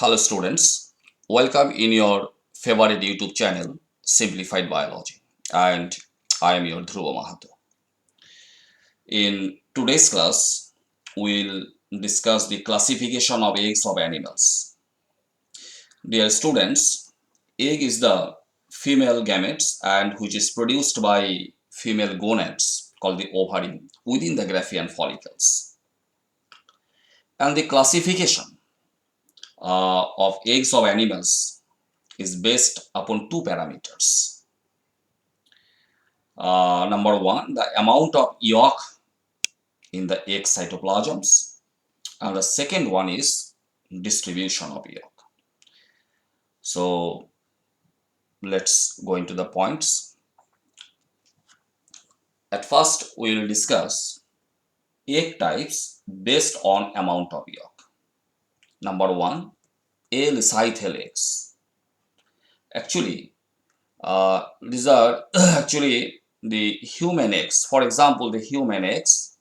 Hello students, welcome in your favorite YouTube channel Simplified Biology, and I am your Dhruva Mahato. In today's class, we'll discuss the classification of eggs of animals. Dear students, egg is the female gametes and which is produced by female gonads called the ovary within the Graafian follicles. And the classification of eggs of animals is based upon two parameters. Number one, the amount of yolk in the egg cytoplasms, and the second one is distribution of yolk. So let's go into the points. At first, we will discuss egg types based on amount of yolk. Number one, A-lycythal eggs. Actually, these are actually the human eggs. For example, the human eggs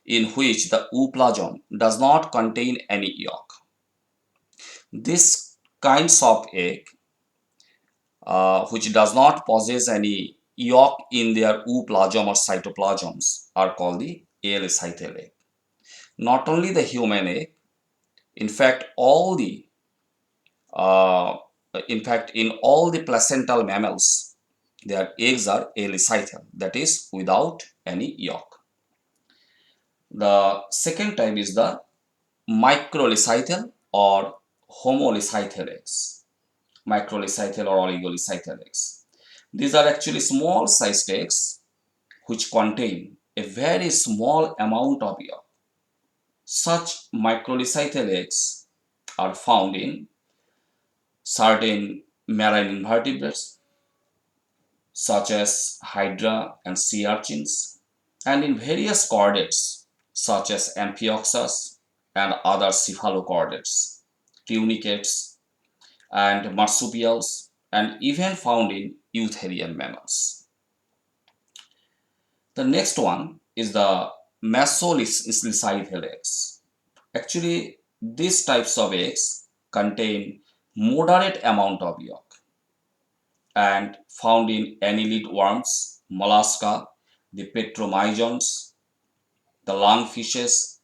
in which the ooplasm does not contain any yolk. These kinds of egg which does not possess any yolk in their ooplasm or cytoplasms are called the A-lycythal egg. Not only the human egg, in fact uh, in all the placental mammals, their eggs are A-lycythal, that is without any yolk. The second type is the microlycythal or homolycythal eggs. Microlycythal or oligolycythal eggs. These are actually small sized eggs which contain a very small amount of yolk. Such microlycythal eggs are found in certain marine invertebrates such as hydra and sea urchins, and in various chordates such as amphioxus and other cephalochordates, tunicates, and marsupials, and even found in eutherian mammals. The next one is the mesolycythal eggs. Actually, these types of eggs contain moderate amount of yolk and found in annelid worms, mollusca, the petromyzons, the lungfishes,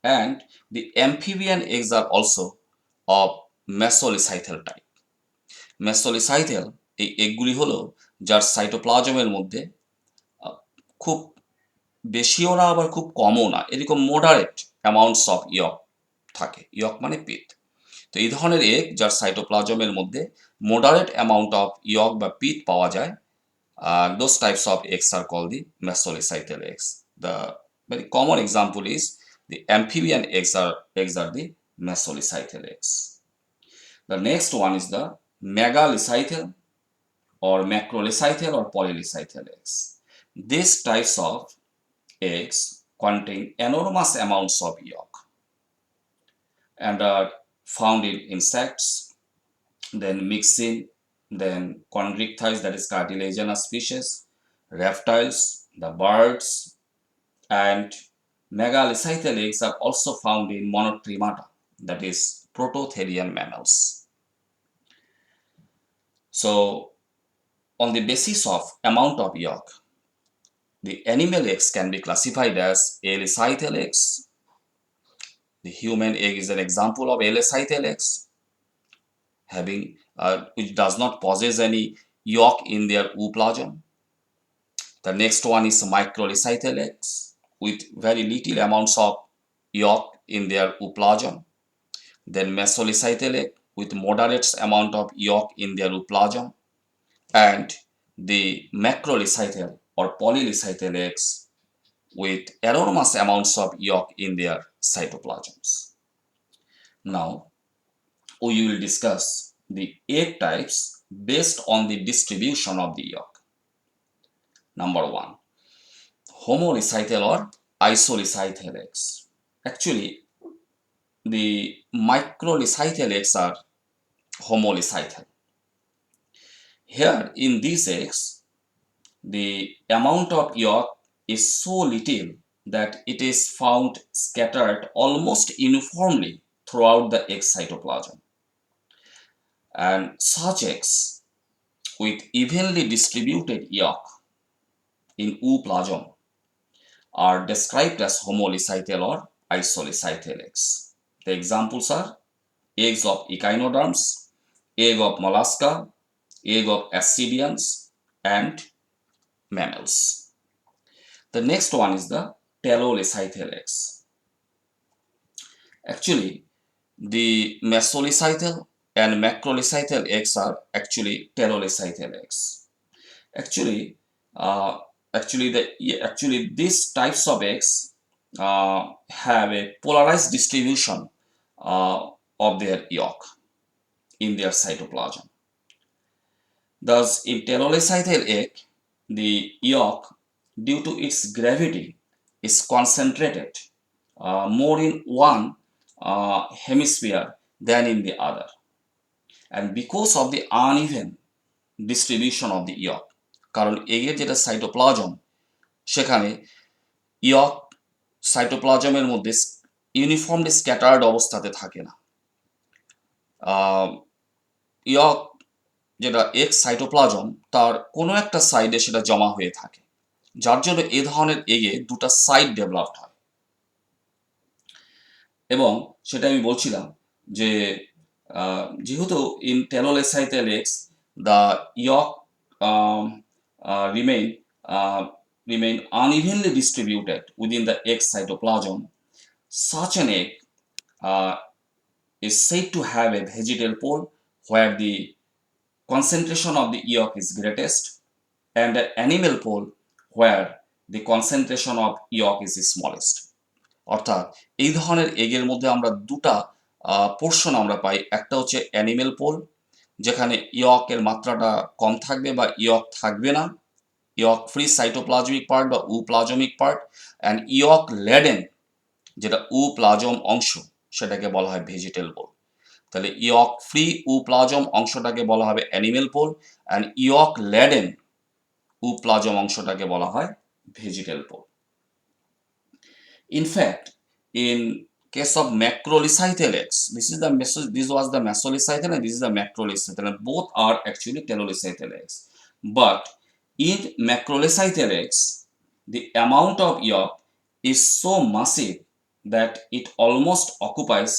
and the amphibian eggs are also of mesolycythal type. মেসোলিসাইথেল এই এগগুলি হলো যার সাইটোপ্লাজমের মধ্যে খুব বেশিও না আবার খুব কমও না, এরকম মোডারেট অ্যামাউন্টস অফ ইয়ক থাকে। ইয়ক মানে পিত। তো এই ধরনের এগ যার সাইটোপ্লাজমের মধ্যে মোডারেট অ্যামাউন্ট অফ ইয়ক বা পিত পাওয়া যায়, those types of eggs are called the mesolycythal eggs. The very common example is the amphibian eggs are the mesolycythal eggs. The next one is the megalicythal or macrolycythal or polylycythal eggs. These types of eggs contain enormous amounts of yolk and are found in insects, then myxin, then chondrichthyes, that is cartilaginous fishes, reptiles, the birds, and megalicythal eggs are also found in monotremata, that is prototherian mammals. So on the basis of amount of yolk, the animal eggs can be classified as A-lycythal eggs. The human egg is an example of A-lycythal eggs, having which does not possess any yolk in their ooplasm. The next one is microlycythal eggs with very little amounts of yolk in their ooplasm. Then mesolycythal egg with moderate amount of yolk in their ooplasm, and the macrolycythal or polylycythal eggs with enormous amounts of yolk in their cytoplasms. Now, we will discuss the egg types based on the distribution of the yolk. Number one, homolycythal or isolycythal eggs. Actually, the microlycythal eggs are homolycythal. Here in these eggs, the amount of yolk is so little that it is found scattered almost uniformly throughout the egg cytoplasm. And such eggs with evenly distributed yolk in ooplasm are described as homolycythal or isolycythal eggs. The examples are eggs of echinoderms, egg of mollusca, egg of ascidians, and mammals. The next one is the telolycythal eggs. Actually, the mesolycythal and macrolycythal eggs are actually telolycythal eggs. Actually, uh, actually these types of eggs have a polarized distribution of their yolk in their cytoplasm. Thus, in telolycythal egg, the yolk, due to its gravity, is concentrated more in one hemisphere than in the other. And because of the uneven distribution of the yolk, কারণ এগের যেটা cytoplasm সেখানে ইয়ক সাইটোপ্লাজমের মধ্যে uniformly scattered অবস্থাতে থাকে না। ইয়ক যেটা x cytoplasm তার কোনো একটা সাইডে সেটা জমা হয়ে থাকে, যার জন্য এ ধরনের এগে দুটা সাইড ডেভেলপড হয়। এবং সেটা আমি বলছিলাম যে যেহেতু in telolecithal eggs the yolk remain remain unevenly distributed within the egg cytoplasm, such an egg uh, is said to have a vegetal pole where the concentration of the yolk is greatest and an animal pole where the concentration of yolk is smallest. অর্থাৎ এই ধরনের এগের মধ্যে আমরা দুটা portion আমরা পাই। একটা হচ্ছে animal pole, যেখানে ইয়কের মাত্রাটা কম থাকবে বা ইয়ক থাকবে না, ইয়ক ফ্রি সাইটোপ্লাজমিক পার্ট বা প্লাজমিক পার্ট, অ্যান্ড ইয়ক লেডেন যেটা প্লাজম অংশ সেটাকে বলা হয় ভেজিটেল পোল। তাহলে ইয়ক ফ্রি প্লাজম অংশটাকে বলা হবে animal pole, and yolk laden plasm অংশটাকে বলা হয় vegetal pole. In fact, in case of macrolycythal eggs, this was the mesolycythal and this is the macrolycythal, and both are actually telolycythal eggs. But in macrolycythal eggs, the amount of yolk is so massive that it almost occupies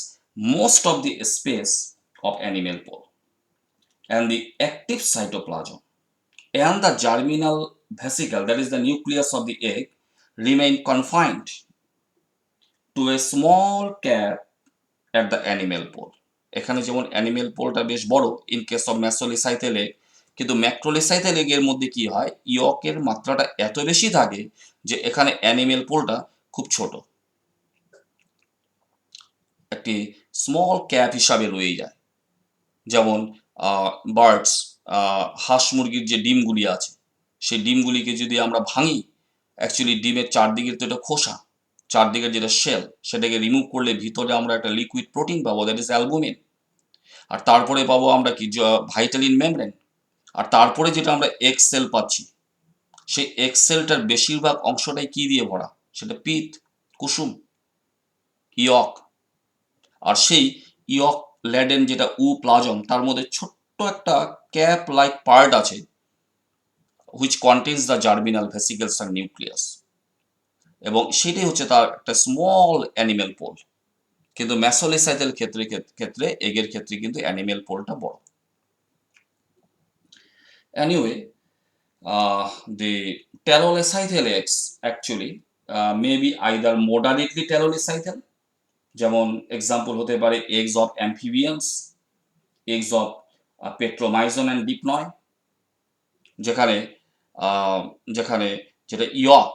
most of the space of animal pole, and the active cytoplasm and the germinal vesicle, that is the nucleus of the egg, remain confined to a small cap at the animal pole. এখানে যেমন animal পোলটা বেশ বড় in case of ম্যাসোলিসাইথেল egg, কিন্তু ম্যাক্রোলিসাইথেল এগের মধ্যে কি হয়, ইয়কের মাত্রাটা এত বেশি থাকে যে এখানে অ্যানিমেল পোলটা খুব ছোট, একটি স্মল ক্যাপ হিসাবে রয়ে যায়। যেমন বার্ডস, হাঁস মুরগির যে ডিমগুলি আছে সেই ডিমগুলিকে যদি আমরা ভাঙি, অ্যাকচুয়ালি ডিমের চারদিকের তো এটা খোসা, চারদিকের যেটা শেল সেটাকে রিমুভ করলে ভিতরে আমরা একটা লিকুইড প্রোটিন পাবো, দ্যাট ইজ অ্যালবুমিন। আর তারপরে পাবো আমরা কি, ভাইটালিন মেমব্রেন। আর তারপরে যেটা আমরা এক্স সেল পাচ্ছি, সেই এক্স সেলটার বেশিরভাগ অংশটাই কি দিয়ে ভরা, সেটা পিত, কুসুম, ইয়ক। আর সেই ইয়ক লেডেন যেটা প্লাজম, তার মধ্যে ছোট্ট একটা ক্যাপ লাইক পার্ট আছে which contains the germinal vesicles and nucleus, এবং সেটাই হচ্ছে তার একটা স্মল অ্যানিমেল পোল। কিন্তু ম্যাসোলিসাইথেল ক্ষেত্রে এগের ক্ষেত্রে কিন্তু অ্যানিমেল পোলটা বড়। Anyway, the telolycythal eggs actually may be either moderately telolycythal, যেমন এক্সাম্পল হতে পারে eggs of amphibians, eggs of petromyzon and dipnoi, যেখানে যেখানে যেটা ইয়ক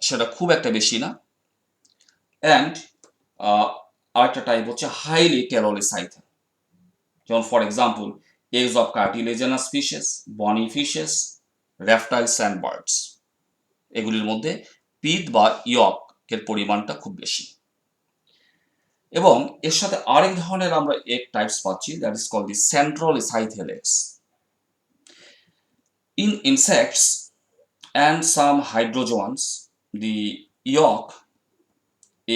সেটা খুব একটা বেশি না। অ্যান্ড আরেকটা টাইপ হচ্ছে হাইলি টেলোলিসাইথেল, যেমন for example eggs of cartilaginous fishes, bony fishes, reptiles and birds, এগুলির মধ্যে পিত বা ইয়কের পরিমাণটা খুব বেশি। এবং এর সাথে আরেক ধরনের আমরা এগ টাইপস পাচ্ছি, that is called the centrolecithal eggs. In insects and some hydrozoans, the yolk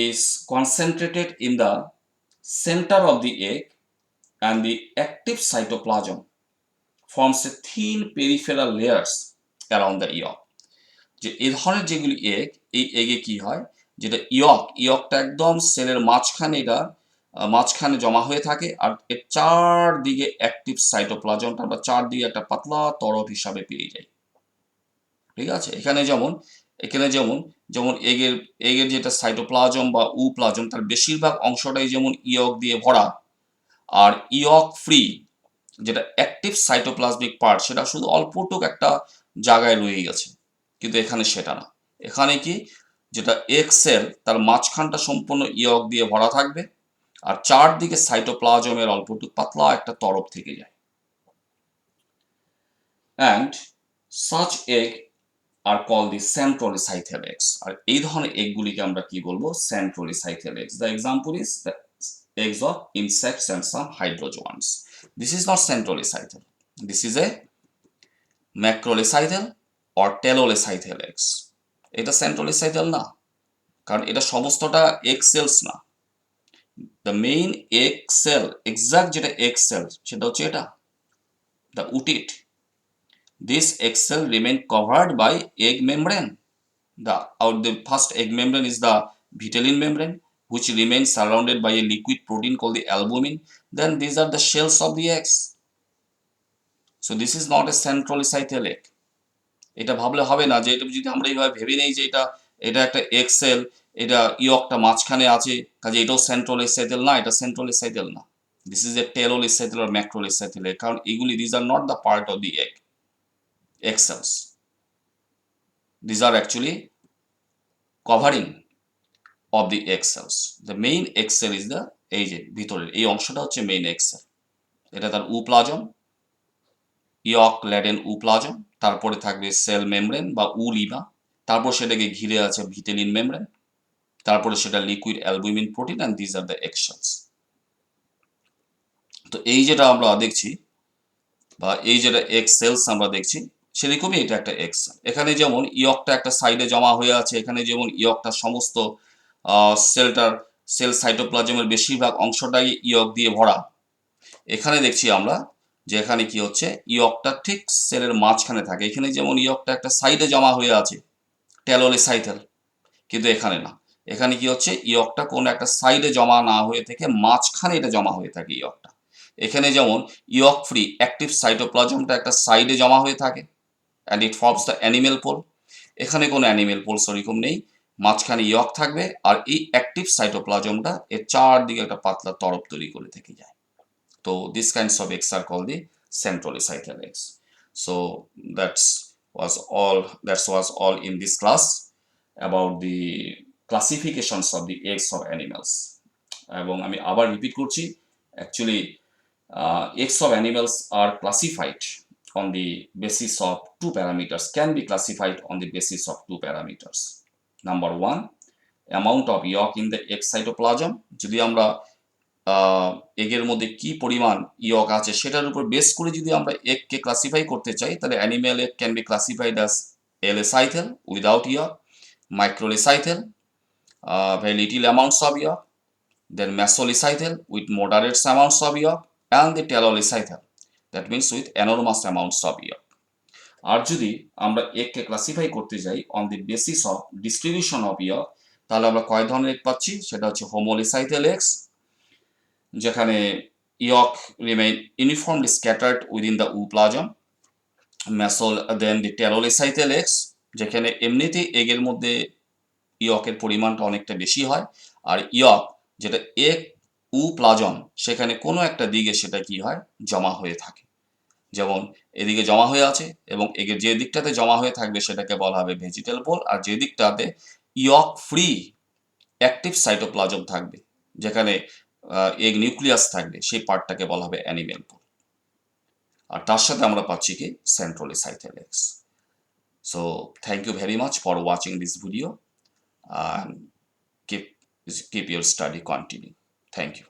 is concentrated in the center of the egg and the active cytoplasm forms a thin peripheral layers around the yolk. যে এই ধরনের যেগুলি egg, এই এগে কি হয়, যেটা ইয়কটা একদম সেলের মাঝখানে, এটা মাঝখানে জমা হয়ে থাকে, আর এর চারদিকে অ্যাক্টিভ সাইটোপ্লাজমটা আমরা চারদিকে একটা পাতলা তরফ হিসাবে পেয়ে যাই। ঠিক আছে, এখানে যেমন যেমন এগের যেটা সাইটোপ্লাজম বা প্লাজম, তার বেশিরভাগ অংশটাই যেমন ইয়ক দিয়ে ভরা, আর ইয়ক ফ্রি যেটা অ্যাক্টিভ সাইটোপ্লাজমিক পার্ট, সেটা শুধু অল্পটুক একটা জায়গায় রয়ে গেছে। কিন্তু এখানে সেটা না, এখানে কি, যেটা এগ সেল, তার মাঝখানটা সম্পূর্ণ ইয়ক দিয়ে ভরা থাকবে, আর চারদিকে সাইটোপ্লাজমের অল্পটুক পাতলা একটা তরফ থেকে যায়। And such egg are called the centrolecithal eggs. আর এই ধরনের এগগুলিকে আমরা কি বলবো, centrolecithal eggs. The example is the eggs of insects and some hydrozoans. This is not centrolecythal. This is a macrolecythal or telolecythal eggs. এটা centrolecithal না, কারণ এটা সমস্তটা এগ সেলস না। The main egg sell, exact যেটা egg sell, সেটা হচ্ছে এটা, the উটিট। This egg cell remain covered by egg membrane. The first egg membrane is the vitelline membrane, which remains surrounded by a liquid protein called the albumin. Then these are the shells of the eggs. So this is not a centrolecythal egg. এটা ভাবলে হবে না যে, এটা যদি আমরা এইভাবে ভেবে নেই যে এটা এটা একটা এগ সেল, এটা ইয়কটা মাঝখানে আছে, কাজে এটাও সেন্ট্রোলিসাইথাল না, এটা সেন্ট্রোলিসাইথাল না। This is a telolecithal or macrolecithal egg, কারণ এগুলি these are not the part of the egg cells. These are actually covering of the egg cells. The main egg cell is the, এই যে ভিতরের এই অংশটা হচ্ছে main egg cell। এটা তার প্লাজম, ইয়ক ল্যাডেন প্লাজম, তারপরে থাকবে সেল মেমব্রেন বা লিমা, তারপর সেটাকে ঘিরে আছে ভিটেলিন মেমব্রেন, তারপরে সেটা liquid albumin protein, and this are the egg cells. তো এই যেটা আমরা দেখছি, বা এই যেটা এগ সেলস আমরা দেখছি, সেরকমই এটা একটা এগ সেল। এখানে যেমন ইয়কটা একটা সাইডে জমা হয়ে আছে, এখানে যেমন ইয়কটা সমস্ত সেল সাইটোপ্লাজমের বেশিরভাগ অংশটাই ইয়ক দিয়ে ভরা। এখানে দেখছি আমরা যে এখানে কি হচ্ছে, ইয়কটা ঠিক সেলের মাঝখানে থাকে। এখানে যেমন ইয়কটা একটা সাইডে জমা হয়ে আছে, টেলোলিসাইথাল, কিন্তু এখানে না। এখানে কি হচ্ছে, ইয়কটা কোনো একটা সাইডে জমা না হয়ে থেকে মাঝখানে এটা জমা হয়ে থাকে ইয়কটা। এখানে যেমন ইয়ক ফ্রি অ্যাক্টিভ সাইটোপ্লাজমটা একটা সাইডে জমা হয়ে থাকে, and it forms the animal pole. এখানে কোনো অ্যানিমেল পোলস ওরকম নেই, মাঝখানে ইয়ক থাকবে, আর এই অ্যাক্টিভ সাইটোপ্লাজমটা এর চারদিকে একটা পাতলা তরফ তৈরি করে থেকে যায়। তো this kinds of eggs are called the centrolecithal eggs. So that was all in this class about the classifications of the eggs of animals. এবং আমি আবার রিপিট করছি, actually eggs of animals are classified on the basis of two parameters, can be classified on the basis of two parameters. Number one, amount of yolk in the egg cytoplasm. যদি আমরা এগের মধ্যে কি পরিমাণ ইয়ক আছে সেটার উপর base করে যদি আমরা এগকে ক্লাসিফাই করতে চাই, তাহলে animal egg can be classified as alecithal without yolk, microlecithal very little amounts of yolk, then mesolicythel with moderate amounts of yolk, and the telolycythel, that means with enormous amounts of yolk. আর যদি আমরা এগকে ক্লাসিফাই করতে যাই on the basis of distribution of yolk, তাহলে আমরা কয় ধরনের এগ পাচ্ছি, সেটা হচ্ছে হোমোলিসাইথেল এগস, যেখানে yolk remain uniformly scattered within the plasm, then the telolecithal eggs, যেখানে এমনিতেই এগের মধ্যে ইয়কের পরিমাণটা অনেকটা বেশি হয়, আর ইয়ক যেটা এগ প্লাজম, সেখানে কোনো একটা দিকে সেটা কি হয়, জমা হয়ে থাকে। যেমন এদিকে জমা হয়ে আছে, এবং এগের যে দিকটাতে জমা হয়ে থাকবে সেটাকে বলা হবে ভেজিটেল পোল, আর যে দিকটাতে ইয়ক ফ্রি অ্যাক্টিভ সাইটোপ্লাজম থাকবে, যেখানে এগ নিউক্লিয়াস থাকবে, সেই পার্টটাকে বলা হবে অ্যানিমেল পোল। আর তার সাথে আমরা পাচ্ছি কি, centrolecithal eggs. So thank you very much for watching this video, and keep your study continue. Thank you.